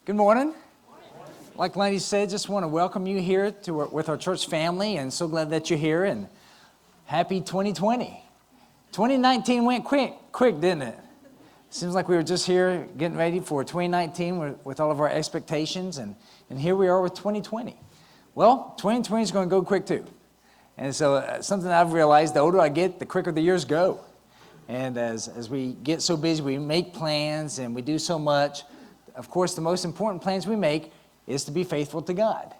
Good morning. Like Lenny said, just want to welcome you here with our church family, and so glad that you're here, and happy 2020. 2019 went quick, didn't it? Seems like we were just here getting ready for 2019 with all of our expectations, and here we are with 2020. Well, 2020 is going to go quick too. And so something I've realized, the older I get, the quicker the years go. And as we get so busy, we make plans and we do so much. Of course, the most important plans we make is to be faithful to God.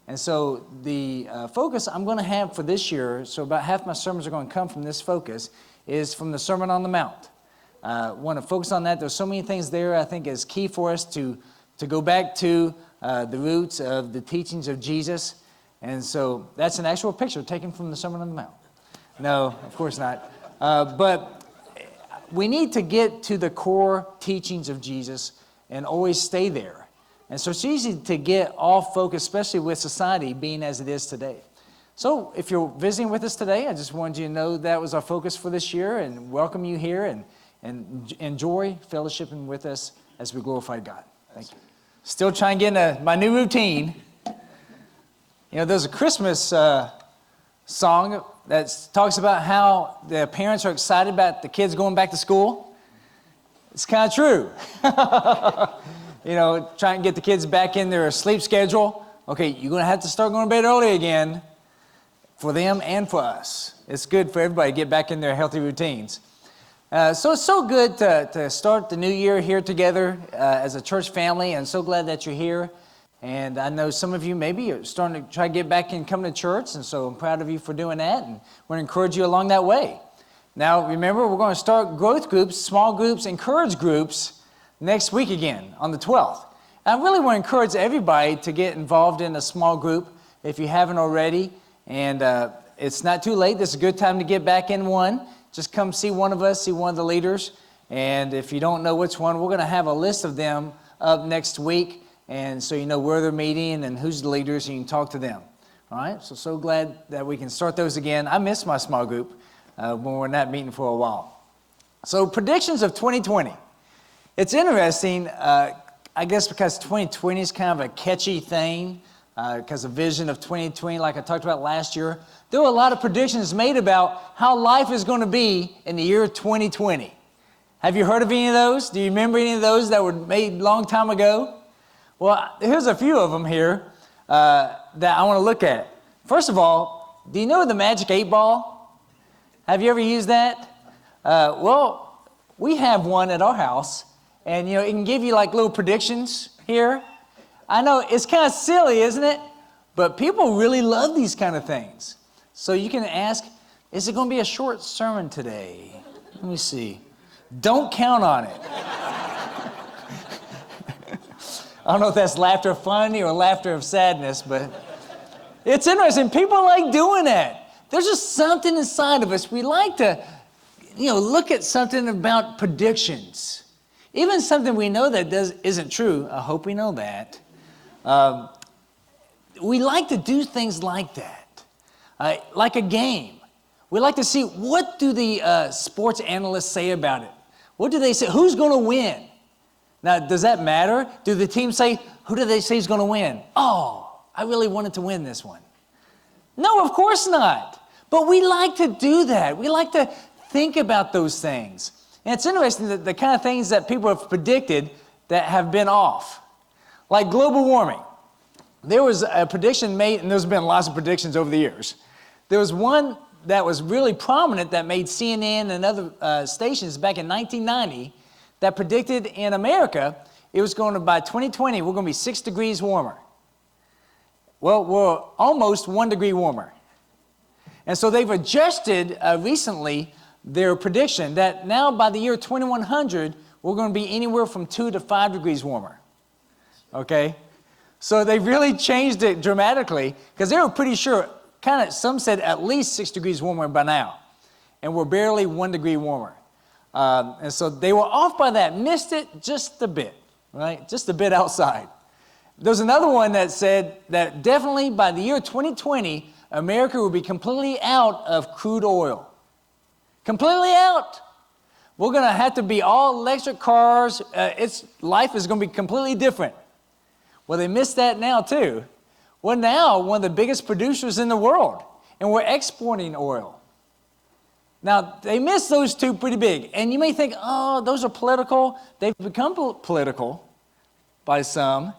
And so the focus I'm going to have for this year, so about half my sermons are going to come from this focus, is from the Sermon on the Mount. I want to focus on that. There's so many things there I think is key for us to go back to the roots of the teachings of Jesus. And so that's an actual picture taken from the Sermon on the Mount. No, of course not. But we need to get to the core teachings of Jesus and always stay there. And so it's easy to get off focus, especially with society being as it is today. So if you're visiting with us today, I just wanted you to know that was our focus for this year, and welcome you here and enjoy fellowshipping with us as we glorify God. Thank you. Still trying to get into my new routine. You know, there's a Christmas song that talks about how the parents are excited about the kids going back to school. It's kind of true. You know, trying to get the kids back in their sleep schedule. Okay, you're going to have to start going to bed early again for them and for us. It's good for everybody to get back in their healthy routines. So it's so good to start the new year here together as a church family, and so glad that you're here. And I know some of you maybe are starting to try to get back and come to church, and so I'm proud of you for doing that, and want to encourage you along that way. Now, remember, we're going to start growth groups, small groups, encourage groups next week again on the 12th. And I really want to encourage everybody to get involved in a small group if you haven't already. And it's not too late. This is a good time to get back in one. Just come see one of us, see one of the leaders. And if you don't know which one, we're going to have a list of them up next week. And so you know where they're meeting and who's the leaders, and you can talk to them. All right? So glad that we can start those again. I miss my small group when we're not meeting for a while. So predictions of 2020. It's interesting, I guess, because 2020 is kind of a catchy thing, because the vision of 2020, like I talked about last year, there were a lot of predictions made about how life is going to be in the year 2020. Have you heard of any of those? Do you remember any of those that were made a long time ago? Well, here's a few of them here that I want to look at. First of all, do you know the Magic 8 Ball? Have you ever used that? Well, we have one at our house, and you know, it can give you like little predictions here. I know it's kind of silly, isn't it? But people really love these kind of things. So you can ask, is it going to be a short sermon today? Let me see. Don't count on it. I don't know if that's laughter of funny or laughter of sadness, but it's interesting. People like doing that. There's just something inside of us. We like to, look at something about predictions. Even something we know that isn't true. I hope we know that. We like to do things like that. Like a game. We like to see, what do the sports analysts say about it? What do they say? Who's going to win? Now, does that matter? Do the team say, who do they say is going to win? Oh, I really wanted to win this one. No, of course not. But we like to do that. We like to think about those things. And it's interesting that the kind of things that people have predicted that have been off. Like global warming. There was a prediction made, and there's been lots of predictions over the years. There was one that was really prominent that made CNN and other stations back in 1990 that predicted in America it was going to, by 2020, we're going to be 6 degrees warmer. Well, we're almost 1 degree warmer. And so they've adjusted recently their prediction that now by the year 2100, we're going to be anywhere from 2 to 5 degrees warmer. Okay? So they really changed it dramatically, because they were pretty sure, some said at least 6 degrees warmer by now. And we're barely 1 degree warmer. And so they were off by that, missed it just a bit, right? Just a bit outside. There's another one that said that definitely by the year 2020, America will be completely out of crude oil. Completely out. We're going to have to be all electric cars. Life is going to be completely different. Well, they missed that now too. We're now one of the biggest producers in the world, and we're exporting oil. Now, they missed those two pretty big. And you may think, oh, those are political. They've become political by some.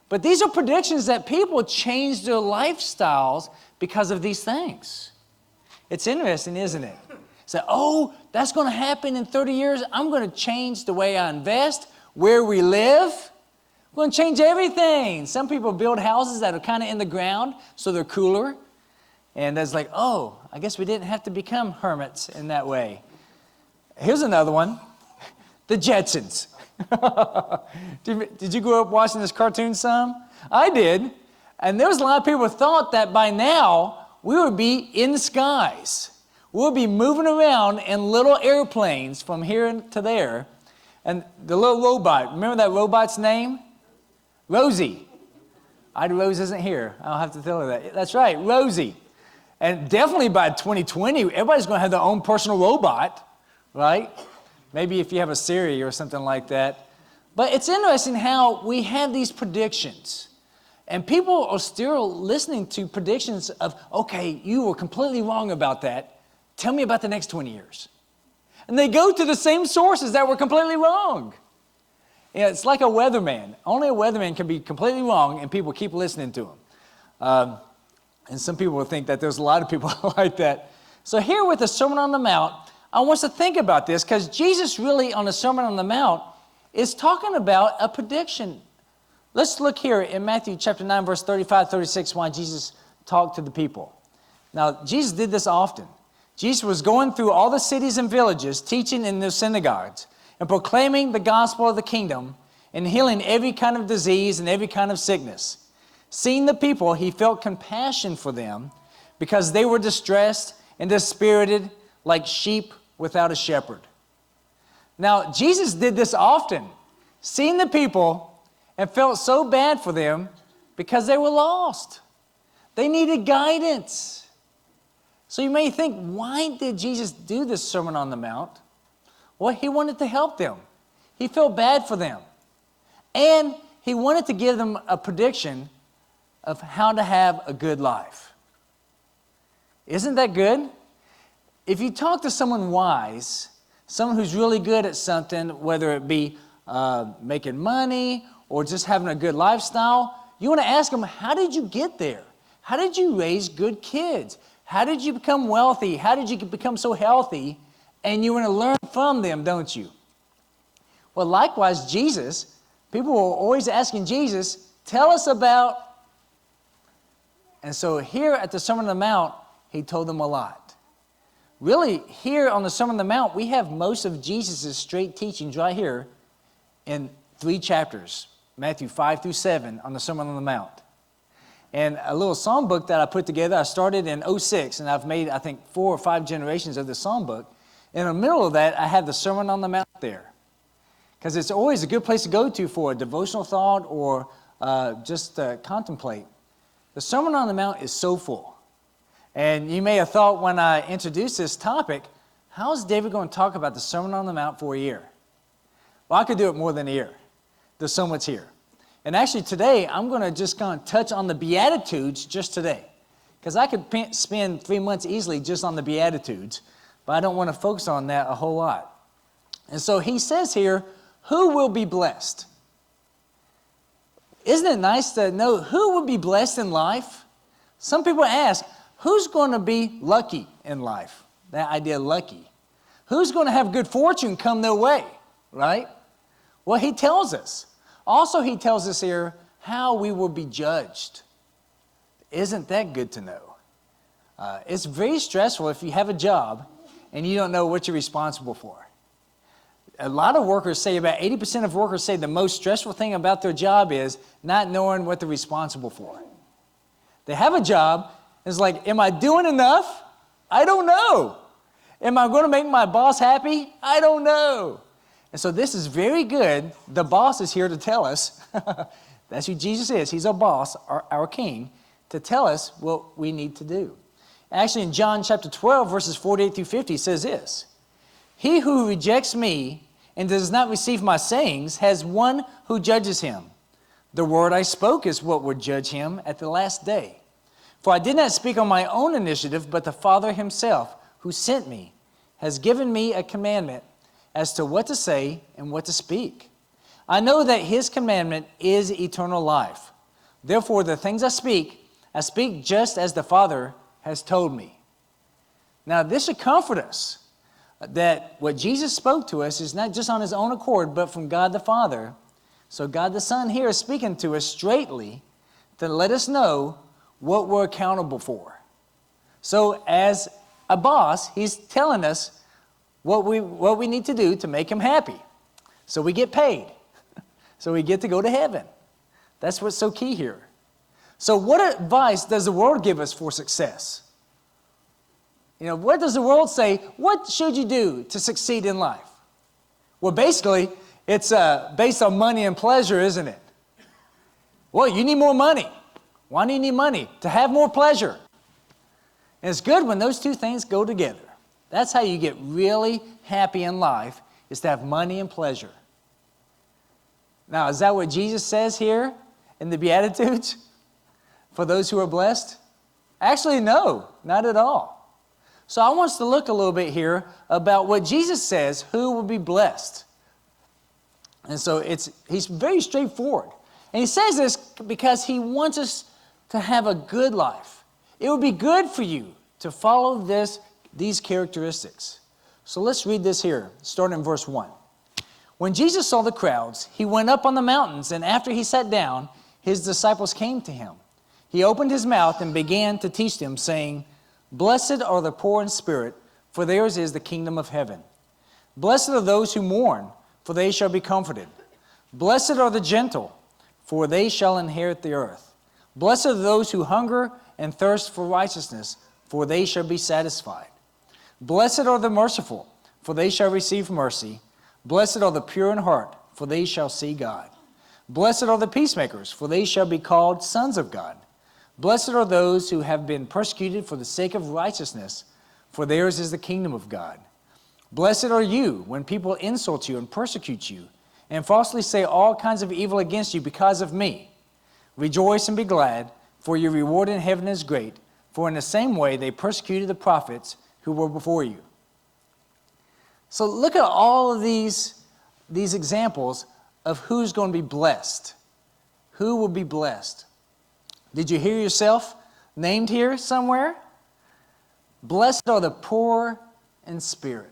But these are predictions that people change their lifestyles because of these things. It's interesting, isn't it? Say, oh, that's going to happen in 30 years. I'm going to change the way I invest, where we live. I'm going to change everything. Some people build houses that are kind of in the ground, so they're cooler. And it's like, oh, I guess we didn't have to become hermits in that way. Here's another one. The Jetsons. Did you grow up watching this cartoon some? I did. And there was a lot of people who thought that by now we would be in the skies. We'll be moving around in little airplanes from here to there. And the little robot, remember that robot's name? Rosie. Rose isn't here. I'll have to tell her that. That's right, Rosie. And definitely by 2020, everybody's going to have their own personal robot, right? Maybe if you have a Siri or something like that. But it's interesting how we have these predictions. And people are still listening to predictions of, okay, you were completely wrong about that. Tell me about the next 20 years. And they go to the same sources that were completely wrong. Yeah, it's like a weatherman. Only a weatherman can be completely wrong, and people keep listening to him. And some people will think that there's a lot of people like that. So here with the Sermon on the Mount, I want us to think about this, because Jesus really on the Sermon on the Mount is talking about a prediction. Let's look here in Matthew chapter 9, verse 35, 36, why Jesus talked to the people. Now, Jesus did this often. Jesus was going through all the cities and villages, teaching in their synagogues, and proclaiming the gospel of the kingdom, and healing every kind of disease and every kind of sickness. Seeing the people, he felt compassion for them, because they were distressed and dispirited like sheep without a shepherd. Now, Jesus did this often, seeing the people, and felt so bad for them because they were lost. They needed guidance. So you may think, why did Jesus do this Sermon on the Mount? Well, he wanted to help them. He felt bad for them. And he wanted to give them a prediction of how to have a good life. Isn't that good? If you talk to someone wise, someone who's really good at something, whether it be making money or just having a good lifestyle, you want to ask them, how did you get there? How did you raise good kids? How did you become wealthy? How did you become so healthy? And you want to learn from them, don't you? Well, likewise, Jesus, people were always asking Jesus, tell us about. And so here at the Sermon on the Mount, he told them a lot. Really, here on the Sermon on the Mount, we have most of Jesus' straight teachings right here in 3 chapters, Matthew 5 through 7 on the Sermon on the Mount. And a little psalm book that I put together, I started in 2006, and I've made, I think, 4 or 5 generations of the psalm book. In the middle of that, I have the Sermon on the Mount there, because it's always a good place to go to for a devotional thought or just contemplate. The Sermon on the Mount is so full. And you may have thought when I introduced this topic, how is David going to talk about the Sermon on the Mount for a year? Well, I could do it more than a year. There's so much here. And actually today, I'm going to just kind of touch on the Beatitudes just today. Because I could spend 3 months easily just on the Beatitudes, but I don't want to focus on that a whole lot. And so he says here, who will be blessed? Isn't it nice to know who will be blessed in life? Some people ask, who's going to be lucky in life? That idea, lucky. Who's going to have good fortune come their way, right? Well, he tells us. Also, he tells us here how we will be judged. Isn't that good to know? It's very stressful if you have a job and you don't know what you're responsible for. A lot of workers say, about 80% of workers say the most stressful thing about their job is not knowing what they're responsible for. They have a job, it's like, am I doing enough? I don't know. Am I going to make my boss happy? I don't know. And so this is very good. The boss is here to tell us, that's who Jesus is. He's our boss, our king, to tell us what we need to do. Actually, in John chapter 12, verses 48 through 50, it says this, he who rejects me and does not receive my sayings has one who judges him. The word I spoke is what would judge him at the last day. For I did not speak on my own initiative, but the Father himself, who sent me, has given me a commandment as to what to say and what to speak. I know that his commandment is eternal life. Therefore, the things I speak just as the Father has told me. Now, this should comfort us, that what Jesus spoke to us is not just on his own accord, but from God the Father. So God the Son here is speaking to us straightly to let us know what we're accountable for. So as a boss, he's telling us what we need to do to make him happy. So we get paid. So we get to go to heaven. That's what's so key here. So what advice does the world give us for success? You know, what does the world say? What should you do to succeed in life? Well, basically, it's based on money and pleasure, isn't it? Well, you need more money. Why do you need money? To have more pleasure. And it's good when those two things go together. That's how you get really happy in life, is to have money and pleasure. Now, is that what Jesus says here in the Beatitudes for those who are blessed? Actually, no, not at all. So I want us to look a little bit here about what Jesus says, who will be blessed. And so he's very straightforward. And he says this because he wants us to have a good life. It would be good for you to follow these characteristics. So let's read this here, starting in verse 1. When Jesus saw the crowds, he went up on the mountains, and after he sat down, his disciples came to him. He opened his mouth and began to teach them, saying, Blessed are the poor in spirit, for theirs is the kingdom of heaven. Blessed are those who mourn, for they shall be comforted. Blessed are the gentle, for they shall inherit the earth. Blessed are those who hunger and thirst for righteousness, for they shall be satisfied. Blessed are the merciful, for they shall receive mercy. Blessed are the pure in heart, for they shall see God. Blessed are the peacemakers, for they shall be called sons of God. Blessed are those who have been persecuted for the sake of righteousness, for theirs is the kingdom of God. Blessed are you when people insult you and persecute you, and falsely say all kinds of evil against you because of me. Rejoice and be glad, for your reward in heaven is great, for in the same way they persecuted the prophets who were before you. So look at all of these examples of who's going to be blessed. Who will be blessed? Did you hear yourself named here somewhere? Blessed are the poor in spirit.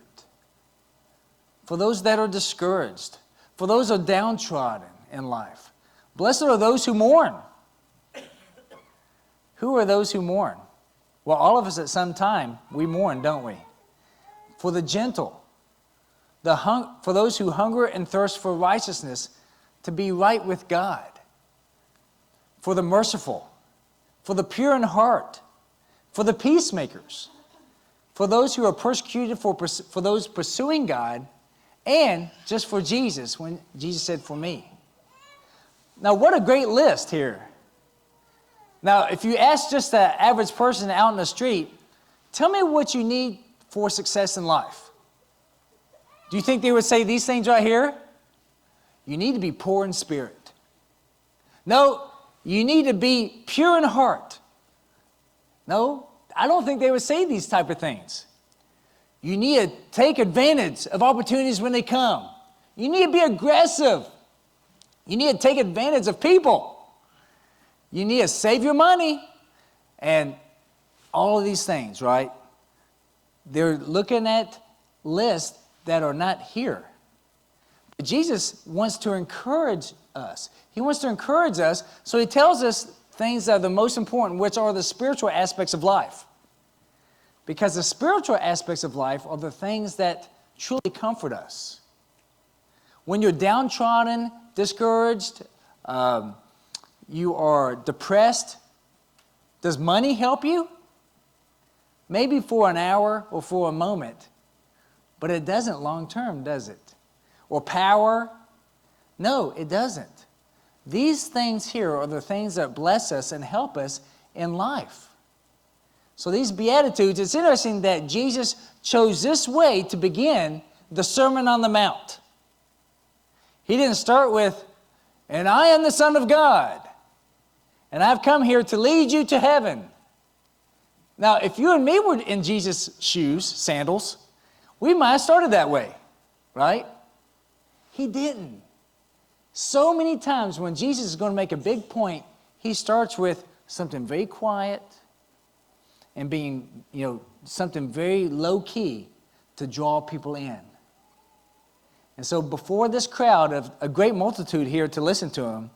For those that are discouraged. For those who are downtrodden in life. Blessed are those who mourn. Who are those who mourn? Well, all of us at some time, we mourn, don't we? For the gentle. For those who hunger and thirst for righteousness, to be right with God. For the merciful. For the pure in heart. For the peacemakers. For those who are persecuted, for those pursuing God. And just for Jesus, when Jesus said, for me. Now, what a great list here. Now, if you ask just the average person out in the street, tell me what you need for success in life. Do you think they would say these things right here? You need to be poor in spirit. No, you need to be pure in heart. No, I don't think they would say these type of things. You need to take advantage of opportunities when they come. You need to be aggressive. You need to take advantage of people. You need to save your money. And all of these things, right? They're looking at lists that are not here. But Jesus wants to encourage us. He wants to encourage us, so he tells us things that are the most important, which are the spiritual aspects of life. Because the spiritual aspects of life are the things that truly comfort us. When you're downtrodden, discouraged, you are depressed, does money help you? Maybe for an hour or for a moment, but it doesn't long term, does it? Or power? No, it doesn't. These things here are the things that bless us and help us in life. So these Beatitudes, it's interesting that Jesus chose this way to begin the Sermon on the Mount. He didn't start with, and I am the Son of God, and I've come here to lead you to heaven. Now, if you and me were in Jesus' shoes, sandals, we might have started that way, right? He didn't. So many times when Jesus is going to make a big point, he starts with something very quiet and being, something very low key to draw people in. And so before this crowd of a great multitude here to listen to him,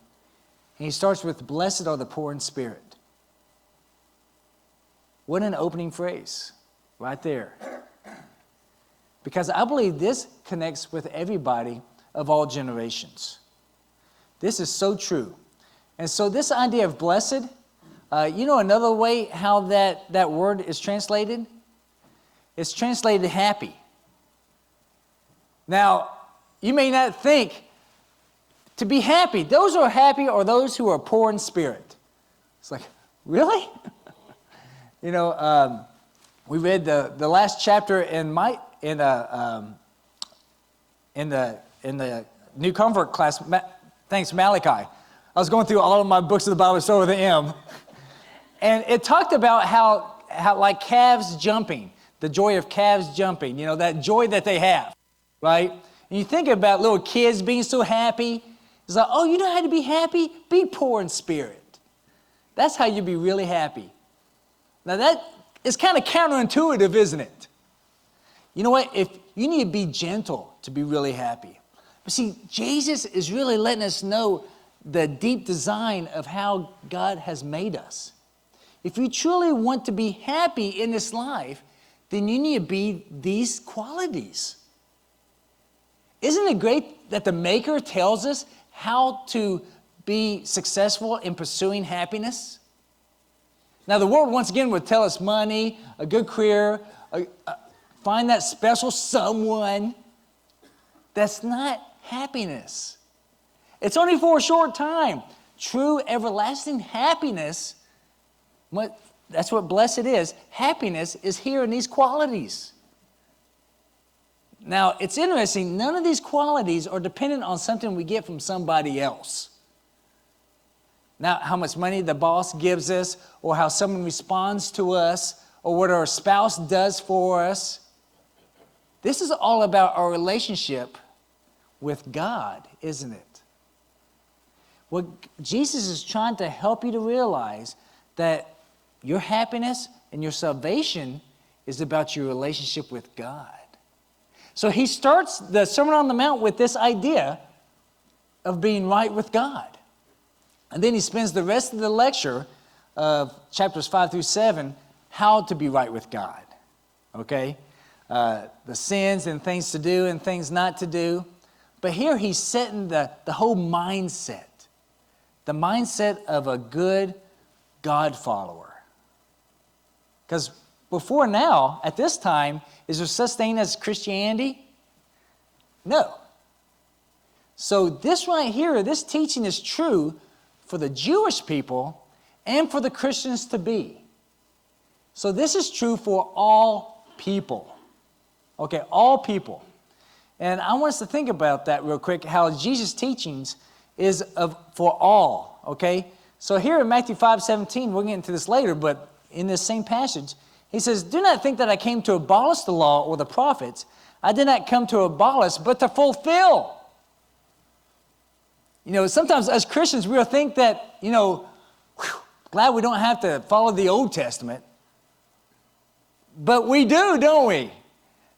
he starts with, blessed are the poor in spirit. What an opening phrase right there. Because I believe this connects with everybody of all generations. This is so true. And so this idea of blessed, another way how that word is translated? It's translated happy. Now, you may not think to be happy. Those who are happy are those who are poor in spirit. It's like, really? We read the last chapter in the New Convert class. Thanks, Malachi. I was going through all of my books of the Bible, so with the M, and it talked about how like calves jumping, the joy of calves jumping. That joy that they have, right? And you think about little kids being so happy. It's like, oh, you know how to be happy? Be poor in spirit. That's how you be really happy. Now that is kind of counterintuitive, isn't it? You know what? If you need to be gentle to be really happy. But see, Jesus is really letting us know the deep design of how God has made us. If you truly want to be happy in this life, then you need to be these qualities. Isn't it great that the Maker tells us how to be successful in pursuing happiness? Now, the world, once again, would tell us money, a good career, find that special someone. That's not happiness. It's only for a short time. True, everlasting happiness, that's what blessed is. Happiness is here in these qualities. Now, it's interesting, none of these qualities are dependent on something we get from somebody else. Not how much money the boss gives us, or how someone responds to us, or what our spouse does for us. This is all about our relationship with God, isn't it? What Jesus is trying to help you to realize that your happiness and your salvation is about your relationship with God. So he starts the Sermon on the Mount with this idea of being right with God. And then he spends the rest of the lecture of chapters 5 through 7, how to be right with God. Okay? The sins and things to do and things not to do. But here he's setting the whole mindset. The mindset of a good God follower. Because before now, at this time, is there such thing as Christianity? No. So this right here, this teaching is true for the Jewish people and for the Christians to be. So this is true for all people. Okay, all people. And I want us to think about that real quick, how Jesus' teachings is for all, okay? So here in Matthew 5:17, we'll get into this later, but in this same passage, he says, do not think that I came to abolish the law or the prophets. I did not come to abolish, but to fulfill. Sometimes as Christians, we'll think that, glad we don't have to follow the Old Testament. But we do, don't we?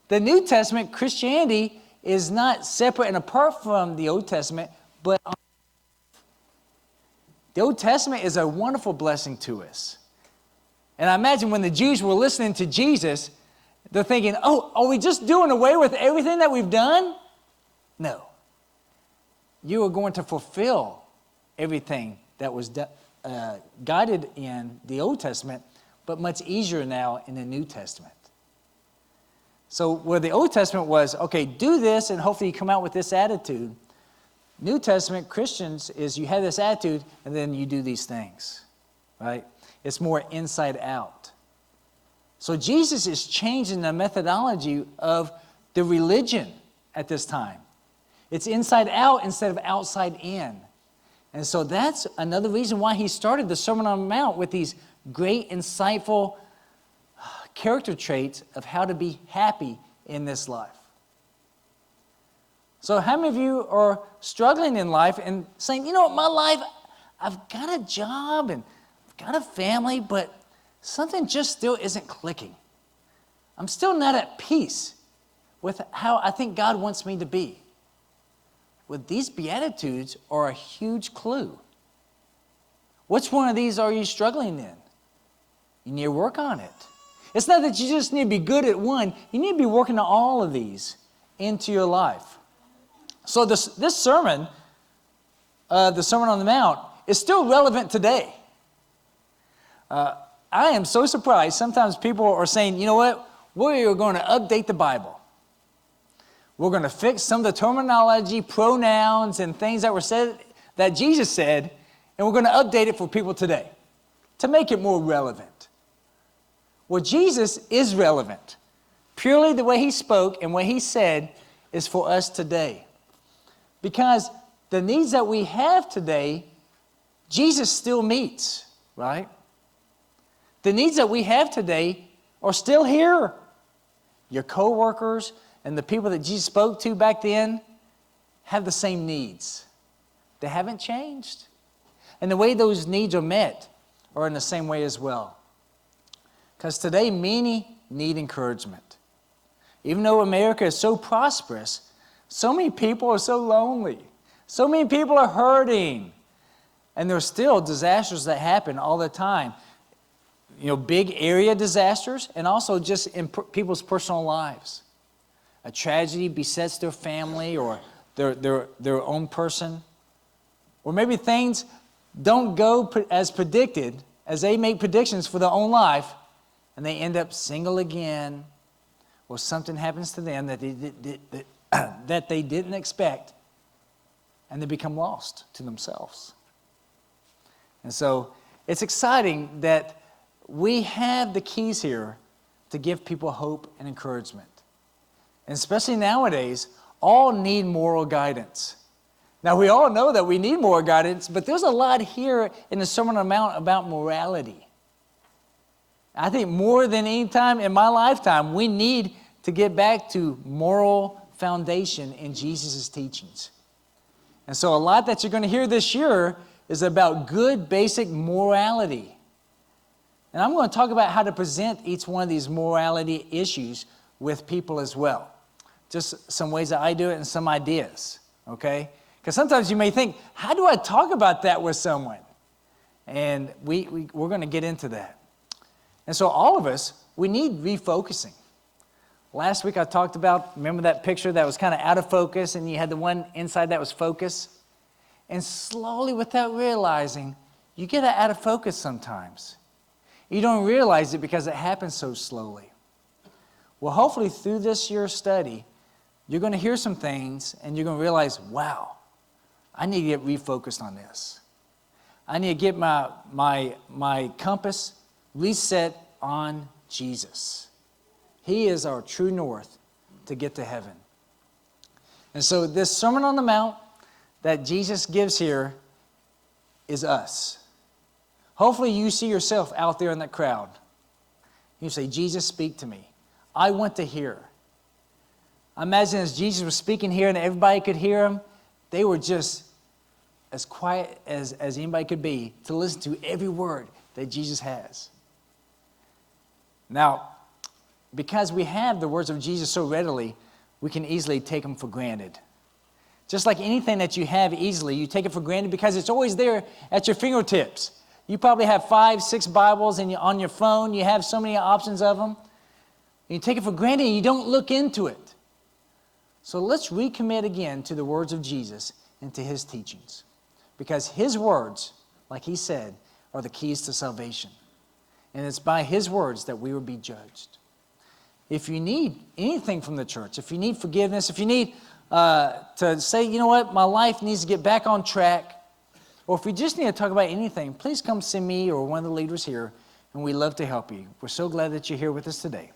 The New Testament, Christianity, is not separate and apart from the Old Testament, but the Old Testament is a wonderful blessing to us. And I imagine when the Jews were listening to Jesus, they're thinking, oh, are we just doing away with everything that we've done? No. You are going to fulfill everything that was guided in the Old Testament, but much easier now in the New Testament. So where the Old Testament was, okay, do this and hopefully you come out with this attitude. New Testament Christians is you have this attitude and then you do these things, right? It's more inside out. So Jesus is changing the methodology of the religion at this time. It's inside out instead of outside in. And so that's another reason why he started the Sermon on the Mount with these great, insightful character traits of how to be happy in this life. So how many of you are struggling in life and saying, you know what, my life, I've got a job and I've got a family, but something just still isn't clicking. I'm still not at peace with how I think God wants me to be. Well, these Beatitudes are a huge clue. Which one of these are you struggling in? You need to work on it. It's not that you just need to be good at one. You need to be working on all of these into your life. So this sermon, the Sermon on the Mount, is still relevant today. I am so surprised. Sometimes people are saying, you know what? We're going to update the Bible. We're going to fix some of the terminology, pronouns, and things that were said, that Jesus said, and we're going to update it for people today to make it more relevant. Well, Jesus is relevant. Purely the way he spoke and what he said is for us today. Because the needs that we have today, Jesus still meets, right? The needs that we have today are still here. Your co-workers and the people that Jesus spoke to back then have the same needs. They haven't changed. And the way those needs are met are in the same way as well. Because today, many need encouragement. Even though America is so prosperous, so many people are so lonely. So many people are hurting. And there are still disasters that happen all the time. You know, big area disasters and also just in people's personal lives. A tragedy besets their family or their own person. Or maybe things don't go as predicted, as they make predictions for their own life, and they end up single again, or something happens to them that they didn't expect, and they become lost to themselves. And so it's exciting that we have the keys here to give people hope and encouragement. And especially nowadays, all need moral guidance. Now, we all know that we need moral guidance, but there's a lot here in the Sermon on the Mount about morality. I think more than any time in my lifetime, we need to get back to moral foundation in Jesus' teachings. And so a lot that you're going to hear this year is about good, basic morality. And I'm going to talk about how to present each one of these morality issues with people as well. Just some ways that I do it and some ideas, okay? Because sometimes you may think, how do I talk about that with someone? And we're going to get into that. And so all of us, we need refocusing. Last week I talked about, remember that picture that was kind of out of focus and you had the one inside that was focus? And slowly, without realizing, you get out of focus sometimes. You don't realize it because it happens so slowly. Well, hopefully through this year's study, you're going to hear some things and you're going to realize, wow, I need to get refocused on this. I need to get my compass reset on Jesus. He is our true north to get to heaven. And so this Sermon on the Mount that Jesus gives here is us. Hopefully you see yourself out there in that crowd. You say, Jesus, speak to me. I want to hear. I imagine as Jesus was speaking here and everybody could hear him, they were just as quiet as anybody could be to listen to every word that Jesus has. Now, because we have the words of Jesus so readily, we can easily take them for granted. Just like anything that you have easily, you take it for granted because it's always there at your fingertips. You probably have 5, 6 Bibles on your phone. You have so many options of them. You take it for granted and you don't look into it. So let's recommit again to the words of Jesus and to his teachings. Because his words, like he said, are the keys to salvation. And it's by his words that we will be judged. If you need anything from the church, if you need forgiveness, if you need to say, you know what, my life needs to get back on track, or if you just need to talk about anything, please come see me or one of the leaders here, and we'd love to help you. We're so glad that you're here with us today.